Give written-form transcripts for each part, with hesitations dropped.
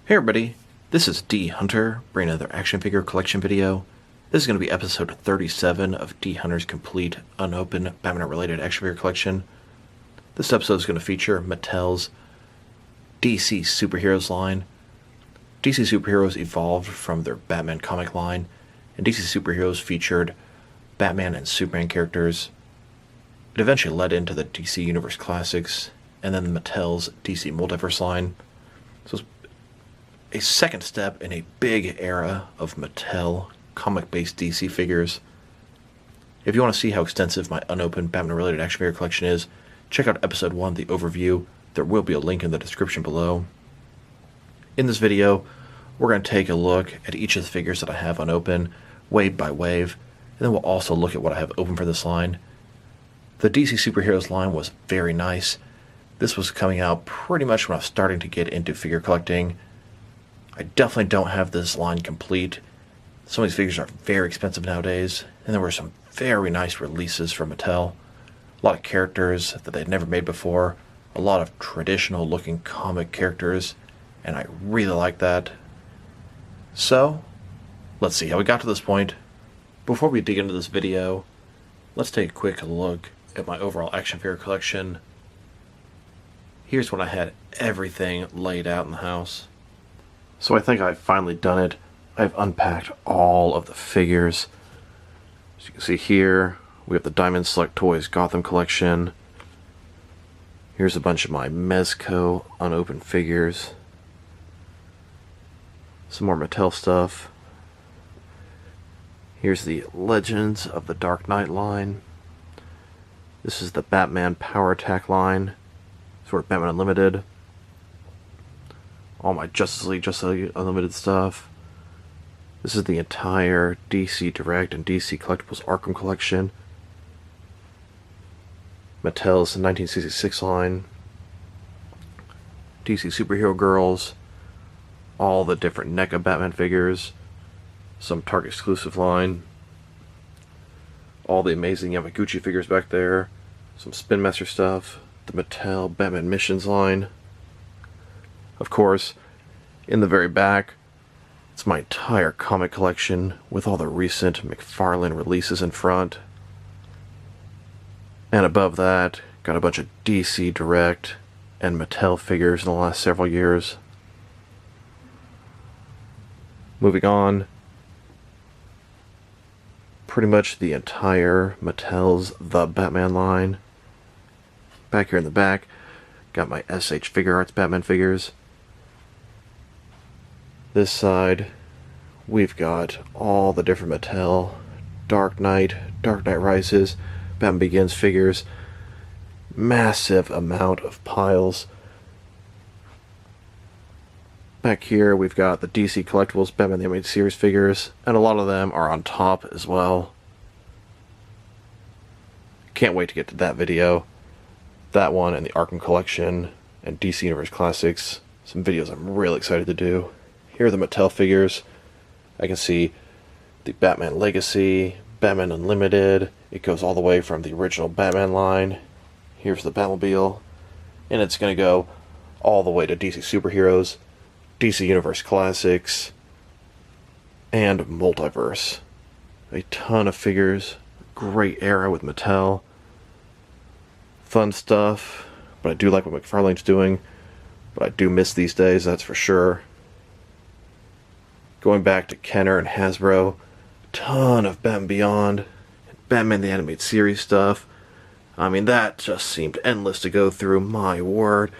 Hey everybody, this is dHunter, bringing another action figure collection video. This is going to be episode 37 of dHunter's complete, unopened, Batman-related action figure collection. This episode is going to feature Mattel's DC Superheroes line. DC Superheroes evolved from their Batman comic line, and DC Superheroes featured Batman and Superman characters. It eventually led into the DC Universe Classics, and then Mattel's DC Multiverse line. So it's a second step in a big era of Mattel comic-based DC figures. If you want to see how extensive my unopened Batman-related action figure collection is, check out episode 1, the overview. There will be a link in the description below. In this video, we're going to take a look at each of the figures that I have unopened, wave by wave, and then we'll also look at what I have open for this line. The DC Superheroes line was very nice. This was coming out pretty much when I was starting to get into figure collecting. I definitely don't have this line complete. Some of these figures are very expensive nowadays, and there were some very nice releases from Mattel. A lot of characters that they'd never made before, a lot of traditional looking comic characters, and I really like that. So, let's see how we got to this point. Before we dig into this video, let's take a quick look at my overall action figure collection. Here's when I had everything laid out in the house. So I think I've finally done it. I've unpacked all of the figures. As you can see here, we have the Diamond Select Toys Gotham collection. Here's a bunch of my Mezco unopened figures. Some more Mattel stuff. Here's the Legends of the Dark Knight line. This is the Batman Power Attack line. Sort of Batman Unlimited. All my Justice League Unlimited stuff. This is the entire DC Direct and DC Collectibles Arkham collection. Mattel's 1966 line. DC Superhero Girls. All the different NECA Batman figures. Some Target exclusive line. All the amazing Yamaguchi figures back there. Some Spin Master stuff. The Mattel Batman Missions line. Of course, in the very back, it's my entire comic collection with all the recent McFarlane releases in front. And above that, got a bunch of DC Direct and Mattel figures in the last several years. Moving on, pretty much the entire Mattel's The Batman line. Back here in the back, got my SH Figure Arts Batman figures. This side, we've got all the different Mattel Dark Knight Rises, Batman Begins figures. Massive amount of piles. Back here, we've got the DC Collectibles Batman the Animated Series figures, and a lot of them are on top as well. Can't wait to get to that video. That one and the Arkham collection and DC Universe Classics. Some videos I'm really excited to do. Here are the Mattel figures. I can see the Batman Legacy, Batman Unlimited. It goes all the way from the original Batman line. Here's the Batmobile. And it's going to go all the way to DC Superheroes, DC Universe Classics, and Multiverse. A ton of figures. Great era with Mattel. Fun stuff. But I do like what McFarlane's doing. But I do miss these days, that's for sure. Going back to Kenner and Hasbro, ton of Batman Beyond, Batman the Animated Series stuff. I mean, that just seemed endless to go through, my word.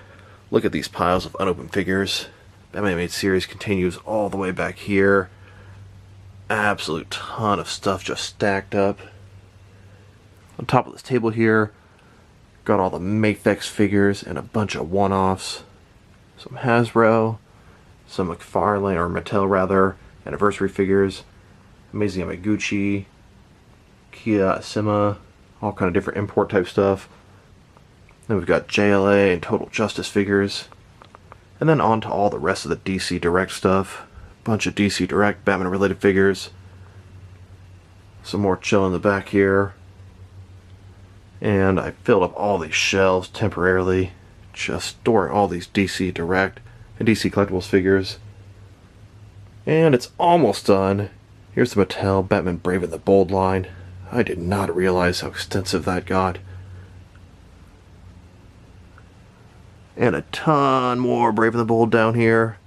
Look at these piles of unopened figures. Batman Animated Series continues all the way back here. Absolute ton of stuff just stacked up. On top of this table here, got all the Mafex figures and a bunch of one-offs. Some Hasbro. Some McFarlane, or Mattel rather, anniversary figures, amazing Yamaguchi, Kia Asima, all kind of different import type stuff. Then we've got JLA and Total Justice figures. And then on to all the rest of the DC Direct stuff. Bunch of DC Direct Batman related figures. Some more chill in the back here. And I filled up all these shelves temporarily, just storing all these DC Direct and DC Collectibles figures. And it's almost done. Here's the Mattel Batman Brave and the Bold line. I did not realize how extensive that got. And a ton more Brave and the Bold down here.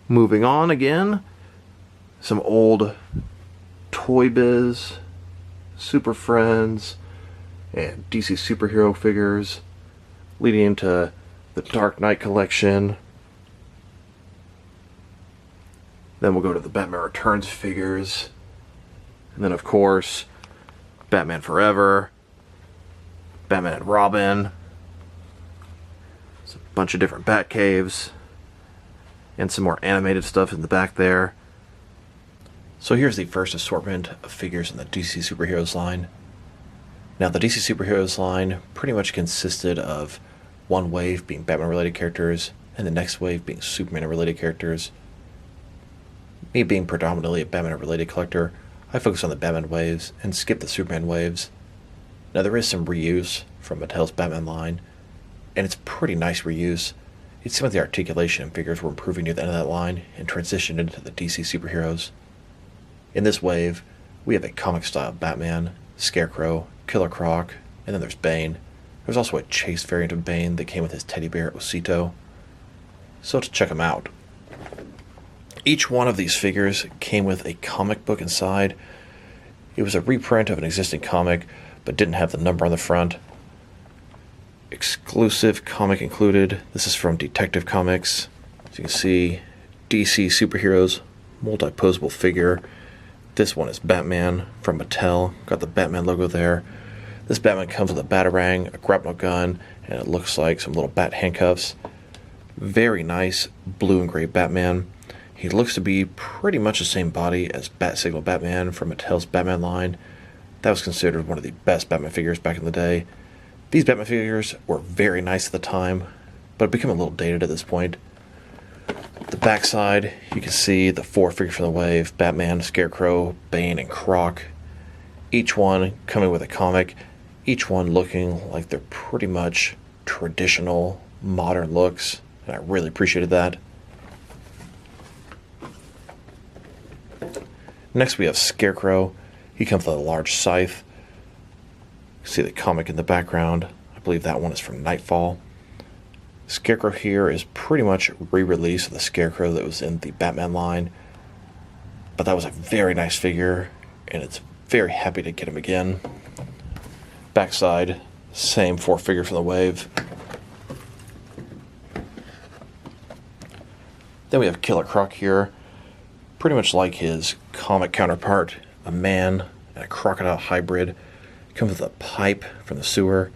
Moving on again. Some old Toy Biz, Super Friends, and DC superhero figures, leading into the Dark Knight collection. Then we'll go to the Batman Returns figures. And then, of course, Batman Forever, Batman and Robin. There's a bunch of different Batcaves. And some more animated stuff in the back there. So here's the first assortment of figures in the DC Superheroes line. Now, the DC Superheroes line pretty much consisted of one wave being Batman-related characters, and the next wave being Superman-related characters. Me being predominantly a Batman-related collector, I focus on the Batman waves and skip the Superman waves. Now, there is some reuse from Mattel's Batman line, and it's pretty nice reuse. It seemed like the articulation figures were improving near the end of that line and transitioned into the DC Superheroes. In this wave, we have a comic-style Batman, Scarecrow, Killer Croc, and then there's Bane. There's also a Chase variant of Bane that came with his teddy bear Osito. So to check them out. Each one of these figures came with a comic book inside. It was a reprint of an existing comic, but didn't have the number on the front. Exclusive comic included. This is from Detective Comics. As you can see, DC Superheroes, multi-posable figure. This one is Batman from Mattel. Got the Batman logo there. This Batman comes with a Batarang, a grapnel gun, and it looks like some little bat handcuffs. Very nice blue and gray Batman. He looks to be pretty much the same body as Bat Signal Batman from Mattel's Batman line. That was considered one of the best Batman figures back in the day. These Batman figures were very nice at the time, but have become a little dated at this point. The backside, you can see the four figures from the wave: Batman, Scarecrow, Bane, and Croc. Each one coming with a comic, each one looking like they're pretty much traditional, modern looks, and I really appreciated that. Next we have Scarecrow. He comes with a large scythe. You see the comic in the background. I believe that one is from Nightfall. Scarecrow here is pretty much a re-release of the Scarecrow that was in the Batman line. But that was a very nice figure, and it's very happy to get him again. Backside, same four figure from the wave. Then we have Killer Croc here. Pretty much like his comic counterpart, a man and a crocodile hybrid. Comes with a pipe from the sewer.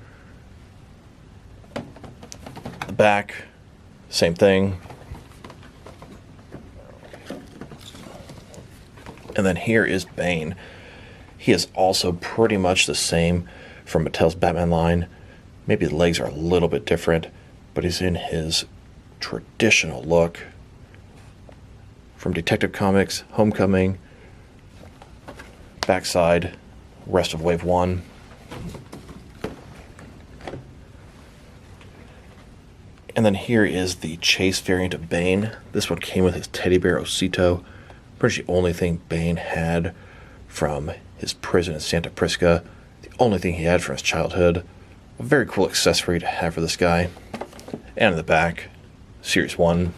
The back, same thing. And then here is Bane. He is also pretty much the same from Mattel's Batman line. Maybe the legs are a little bit different, but he's in his traditional look. From Detective Comics, Homecoming, backside, rest of Wave 1. And then here is the Chase variant of Bane. This one came with his teddy bear Osito. Pretty much the only thing Bane had from his prison in Santa Prisca. The only thing he had from his childhood. A very cool accessory to have for this guy. And in the back, Series 1.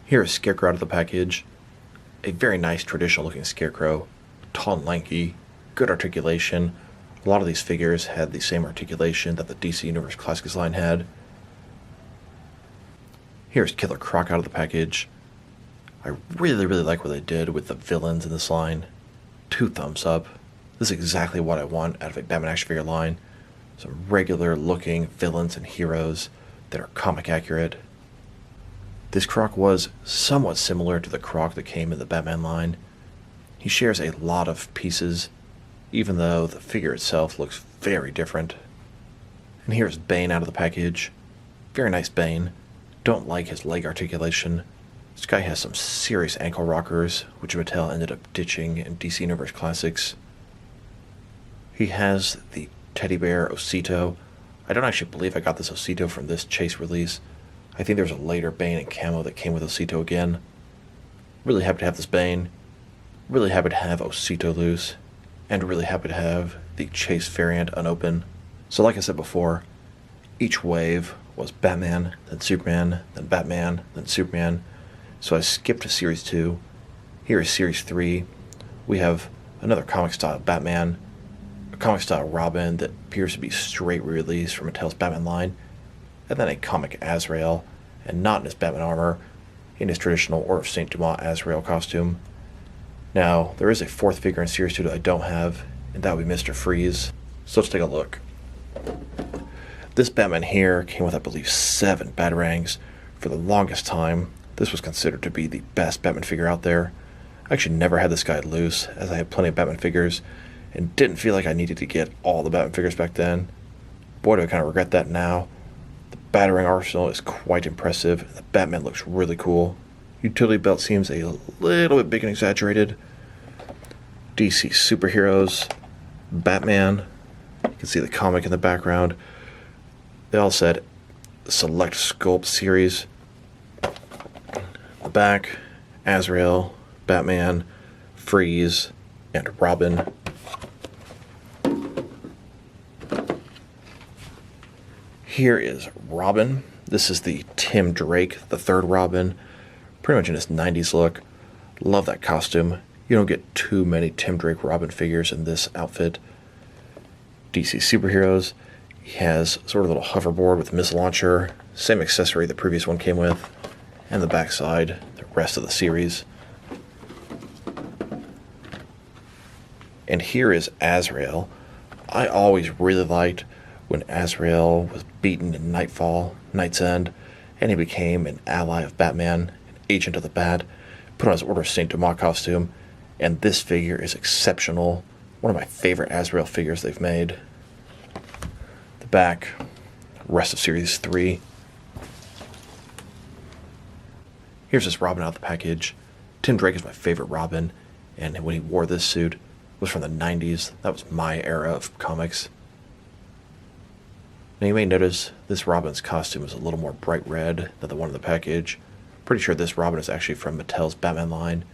Here is Scarecrow out of the package. A very nice traditional looking Scarecrow. Tall and lanky, good articulation. A lot of these figures had the same articulation that the DC Universe Classics line had. Here's Killer Croc out of the package. I really like what they did with the villains in this line. 2 thumbs up. This is exactly what I want out of a Batman action figure line. Some regular looking villains and heroes that are comic accurate. This Croc was somewhat similar to the Croc that came in the Batman line. He shares a lot of pieces, even though the figure itself looks very different. And here's Bane out of the package. Very nice Bane. Don't like his leg articulation. This guy has some serious ankle rockers, which Mattel ended up ditching in DC Universe Classics. He has the teddy bear Osito. I don't actually believe I got this Osito from this Chase release. I think there's a later Bane and camo that came with Osito again. Really happy to have this Bane. Really happy to have Osito loose. And really happy to have the Chase variant unopened. So like I said before, each wave was Batman, then Superman, then Batman, then Superman. So I skipped to Series 2. Here is Series 3. We have another comic-style Batman, a comic-style Robin that appears to be straight re-released from Mattel's Batman line, and then a comic Azrael, and not in his Batman armor, in his traditional Order of St. Dumas Azrael costume. Now, there is a fourth figure in Series 2 that I don't have, and that would be Mr. Freeze. So let's take a look. This Batman here came with, I believe, 7 Batarangs. For the longest time, this was considered to be the best Batman figure out there. I actually never had this guy loose, as I had plenty of Batman figures, and didn't feel like I needed to get all the Batman figures back then. Boy, do I kind of regret that now. The Batarang arsenal is quite impressive, and the Batman looks really cool. Utility belt seems a little bit big and exaggerated. DC superheroes, Batman, you can see the comic in the background. They all said Select Sculpt Series. The back, Azrael, Batman, Freeze, and Robin. Here is Robin. This is the Tim Drake, the third Robin. Pretty much in his 90s look. Love that costume. You don't get too many Tim Drake Robin figures in this outfit. DC superheroes. He has sort of a little hoverboard with missile launcher. Same accessory the previous one came with. And the backside, the rest of the series. And here is Azrael. I always really liked when Azrael was beaten in Nightfall, Night's End, and he became an ally of Batman, an agent of the Bat, put on his Order of St. Dumas costume, and this figure is exceptional. One of my favorite Azrael figures they've made. The back, rest of Series 3. Here's this Robin out of the package. Tim Drake is my favorite Robin, and when he wore this suit, it was from the 90s. That was my era of comics. Now you may notice this Robin's costume is a little more bright red than the one in the package. Pretty sure this Robin is actually from Mattel's Batman line.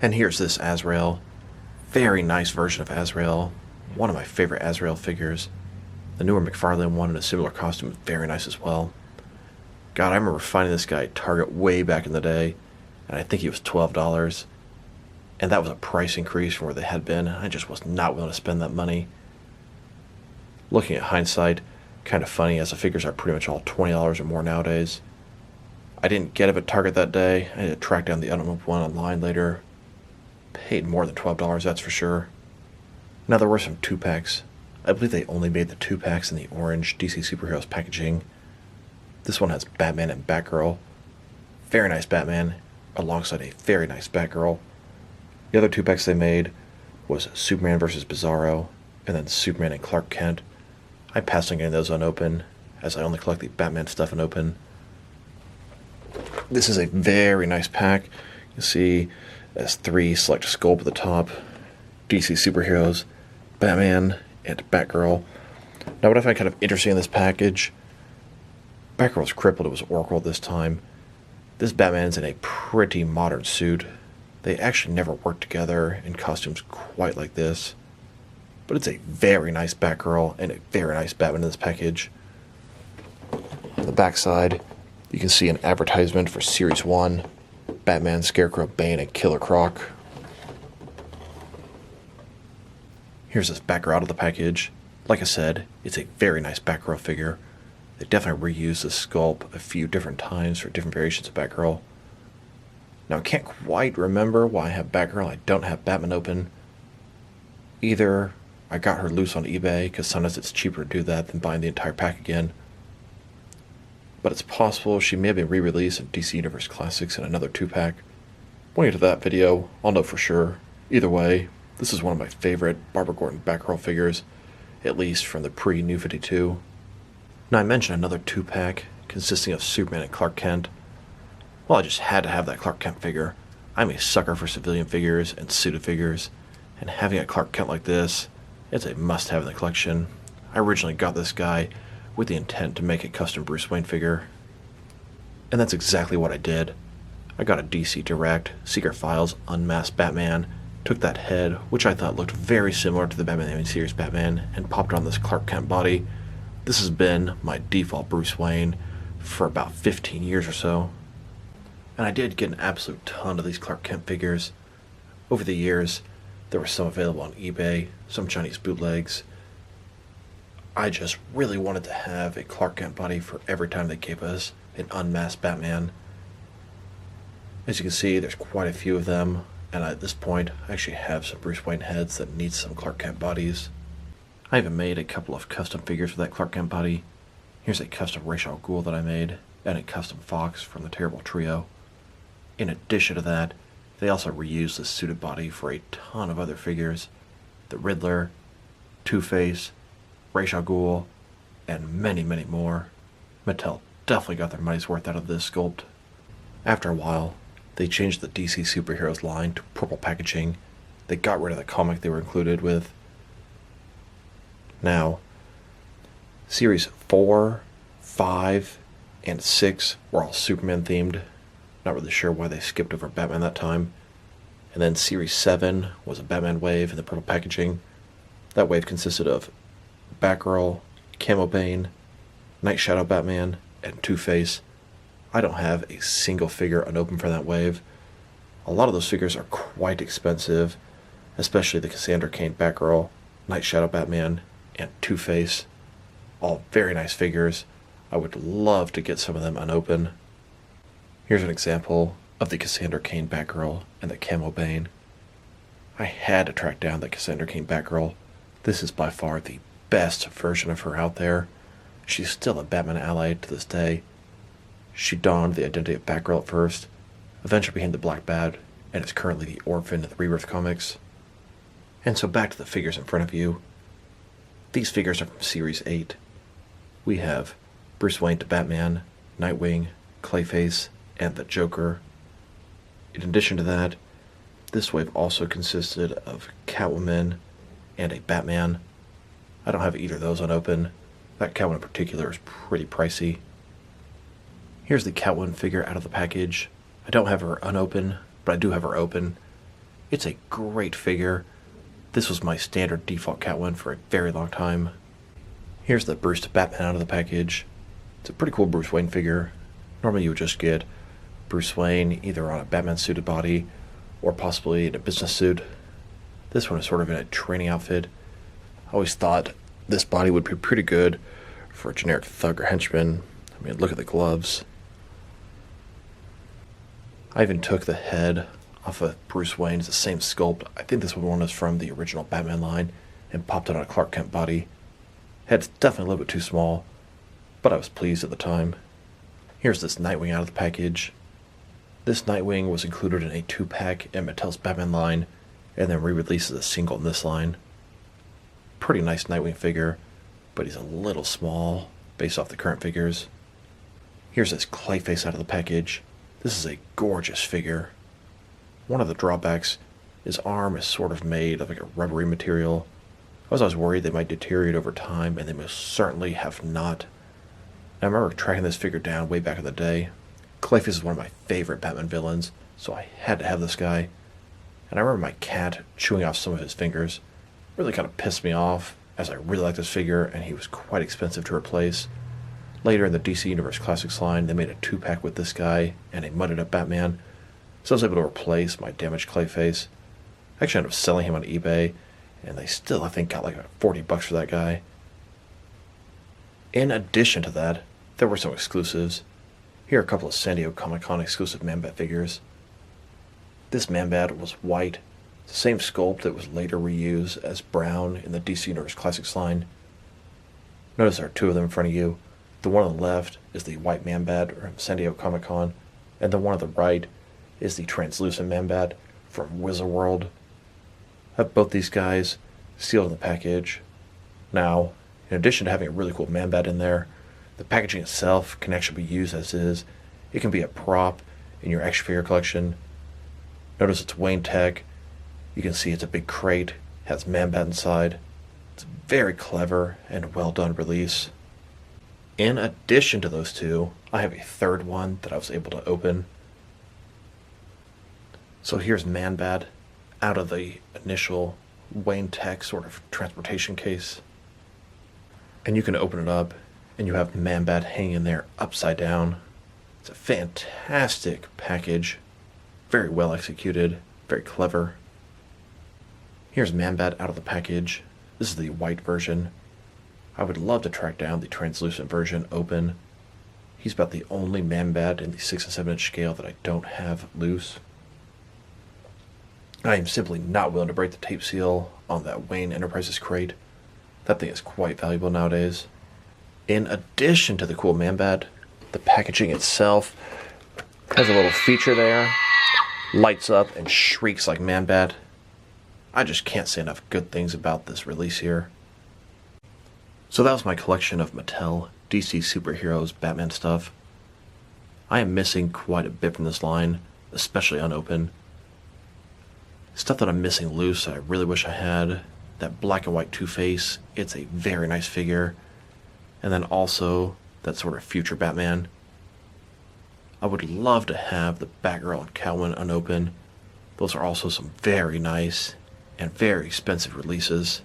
And here's this Azrael. Very nice version of Azrael. One of my favorite Azrael figures. The newer McFarlane one in a similar costume is very nice as well. God, I remember finding this guy at Target way back in the day, and I think he was $12. And that was a price increase from where they had been. I just was not willing to spend that money. Looking at hindsight, kind of funny as the figures are pretty much all $20 or more nowadays. I didn't get it at Target that day. I had to track down the Unopen one online later. Paid more than $12, that's for sure. Now there were some 2-packs. I believe they only made the 2-packs in the orange DC Superheroes packaging. This one has Batman and Batgirl. Very nice Batman, alongside a very nice Batgirl. The other 2-packs they made was Superman vs. Bizarro, and then Superman and Clark Kent. I passed on getting those unopened, as I only collect the Batman stuff unopened. This is a very nice pack. You see S3 Select Sculpt at the top, DC Superheroes, Batman, and Batgirl. Now what I find kind of interesting in this package, Batgirl's crippled, it was Oracle this time. This Batman's in a pretty modern suit. They actually never worked together in costumes quite like this. But it's a very nice Batgirl and a very nice Batman in this package. On the backside, you can see an advertisement for Series 1. Batman, Scarecrow, Bane, and Killer Croc. Here's this Batgirl out of the package. Like I said, it's a very nice Batgirl figure. They definitely reused this sculpt a few different times for different variations of Batgirl. Now I can't quite remember why I have Batgirl, I don't have Batman open. Either I got her loose on eBay, because sometimes it's cheaper to do that than buying the entire pack again. But it's possible she may have been re-released in DC Universe Classics in another 2-pack. When we get to that video, I'll know for sure. Either way, this is one of my favorite Barbara Gordon Batgirl figures, at least from the pre-New 52. Now I mentioned another 2-pack consisting of Superman and Clark Kent. Well, I just had to have that Clark Kent figure. I'm a sucker for civilian figures and suited figures, and having a Clark Kent like this, it's a must-have in the collection. I originally got this guy with the intent to make a custom Bruce Wayne figure. And that's exactly what I did. I got a DC Direct, Secret Files, Unmasked Batman, took that head, which I thought looked very similar to the Batman Animated Series Batman, and popped on this Clark Kent body. This has been my default Bruce Wayne for about 15 years or so. And I did get an absolute ton of these Clark Kent figures. Over the years, there were some available on eBay, some Chinese bootlegs. I just really wanted to have a Clark Kent body for every time they gave us an unmasked Batman. As you can see, there's quite a few of them, and at this point, I actually have some Bruce Wayne heads that need some Clark Kent bodies. I even made a couple of custom figures for that Clark Kent body. Here's a custom Ra's al Ghul that I made, and a custom Fox from the Terrible Trio. In addition to that, they also reused this suited body for a ton of other figures. The Riddler, Two-Face, Ra's al Ghul, and many, many more. Mattel definitely got their money's worth out of this sculpt. After a while, they changed the DC Superheroes line to purple packaging. They got rid of the comic they were included with. Now, Series 4, 5, and 6 were all Superman themed. Not really sure why they skipped over Batman that time. And then Series 7 was a Batman wave in the purple packaging. That wave consisted of Batgirl, Camo Bane, Night Shadow Batman, and Two-Face. I don't have a single figure unopened for that wave. A lot of those figures are quite expensive, especially the Cassandra Cain Batgirl, Night Shadow Batman, and Two-Face. All very nice figures. I would love to get some of them unopened. Here's an example of the Cassandra Cain Batgirl and the Camo Bane. I had to track down the Cassandra Cain Batgirl. This is by far the best version of her out there. She's still a Batman ally to this day. She donned the identity of Batgirl at first, eventually became the Black Bat, and is currently the Orphan in the Rebirth comics. And so back to the figures in front of you. These figures are from Series 8. We have Bruce Wayne to Batman, Nightwing, Clafyace, and the Joker. In addition to that, this wave also consisted of Catwoman and a Batman. I don't have either of those unopened. That Catwoman in particular is pretty pricey. Here's the Catwoman figure out of the package. I don't have her unopened, but I do have her open. It's a great figure. This was my standard default Catwoman for a very long time. Here's the Bruce to Batman out of the package. It's a pretty cool Bruce Wayne figure. Normally you would just get Bruce Wayne either on a Batman suited body or possibly in a business suit. This one is sort of in a training outfit. I always thought this body would be pretty good for a generic thug or henchman. I mean, look at the gloves. I even took the head off of Bruce Wayne. It's the same sculpt. I think this one is from the original Batman line, and popped it on a Clark Kent body. Head's definitely a little bit too small, but I was pleased at the time. Here's this Nightwing out of the package. This Nightwing was included in a 2-pack in Mattel's Batman line, and then re-released as a single in this line. Pretty nice Nightwing figure, but he's a little small based off the current figures. Here's this Clafyace out of the package. This is a gorgeous figure. One of the drawbacks, his arm is sort of made of like a rubbery material. I was always worried they might deteriorate over time, and they most certainly have not. And I remember tracking this figure down way back in the day. Clafyace is one of my favorite Batman villains, so I had to have this guy. And I remember my cat chewing off some of his fingers. Really kind of pissed me off, as I really liked this figure, and he was quite expensive to replace. Later in the DC Universe Classics line, they made a 2-pack with this guy and a mudded up Batman, so I was able to replace my damaged Clafyace. I actually ended up selling him on eBay, and they still, I think, got like $40 for that guy. In addition to that, there were some exclusives. Here are a couple of San Diego Comic-Con exclusive Man-Bat figures. This Man-Bat was white, the same sculpt that was later reused as brown in the DC Universe Classics line. Notice there are 2 of them in front of you. The one on the left is the white Man-Bat from San Diego Comic-Con, and the one on the right is the translucent Man-Bat from Wizard World. I have both these guys sealed in the package. Now, in addition to having a really cool Man-Bat in there, the packaging itself can actually be used as is. It can be a prop in your action figure collection. Notice it's Wayne Tech. You can see it's a big crate, has Man-Bat inside. It's a very clever and well done release. In addition to those two, I have a third one that I was able to open. So here's Man-Bat out of the initial Wayne Tech sort of transportation case. And you can open it up, and you have Man-Bat hanging there upside down. It's a fantastic package. Very well executed, very clever. Here's Man-Bat out of the package. This is the white version. I would love to track down the translucent version open. He's about the only Man-Bat in the 6 and 7 inch scale that I don't have loose. I am simply not willing to break the tape seal on that Wayne Enterprises crate. That thing is quite valuable nowadays. In addition to the cool Man-Bat, the packaging itself has a little feature there. Lights up and shrieks like Man-Bat. I just can't say enough good things about this release here. So that was my collection of Mattel DC Superheroes Batman stuff. I am missing quite a bit from this line, especially unopened. Stuff that I'm missing loose that I really wish I had. That black and white Two-Face, it's a very nice figure. And then also that sort of future Batman. I would love to have the Batgirl and Catwoman unopened. Those are also some very nice and very expensive releases.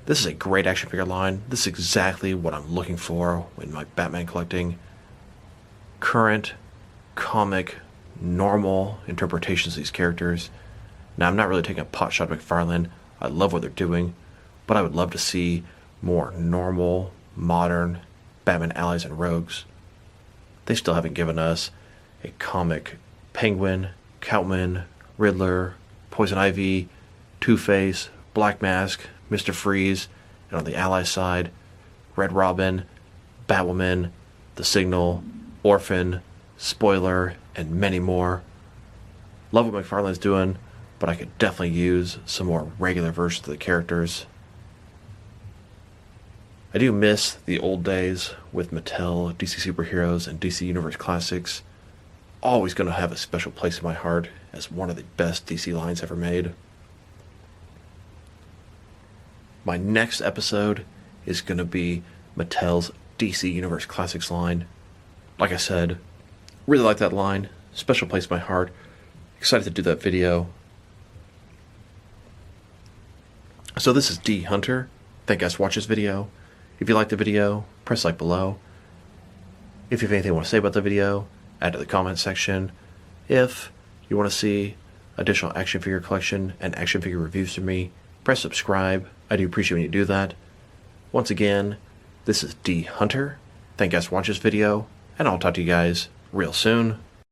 This is a great action figure line. This is exactly what I'm looking for in my Batman collecting. Current, comic, normal interpretations of these characters. Now, I'm not really taking a pot shot at McFarlane. I love what they're doing, but I would love to see more normal, modern Batman allies and rogues. They still haven't given us a comic Penguin, Catwoman, Riddler, Poison Ivy, Two-Face, Black Mask, Mr. Freeze, and on the ally side, Red Robin, Batwoman, The Signal, Orphan, Spoiler, and many more. Love what McFarlane's doing, but I could definitely use some more regular versions of the characters. I do miss the old days with Mattel, DC Superheroes, and DC Universe Classics. Always going to have a special place in my heart as one of the best DC lines ever made. My next episode is going to be Mattel's DC Universe Classics line. Like I said, really like that line. Special place in my heart. Excited to do that video. So this is dHunter. Thank you guys for watching this video. If you liked the video, press like below. If you have anything you want to say about the video, add to the comment section. If you want to see additional action figure collection and action figure reviews from me, press subscribe. I do appreciate when you do that. Once again, this is dHunter. Thank you guys for watching this video, and I'll talk to you guys real soon.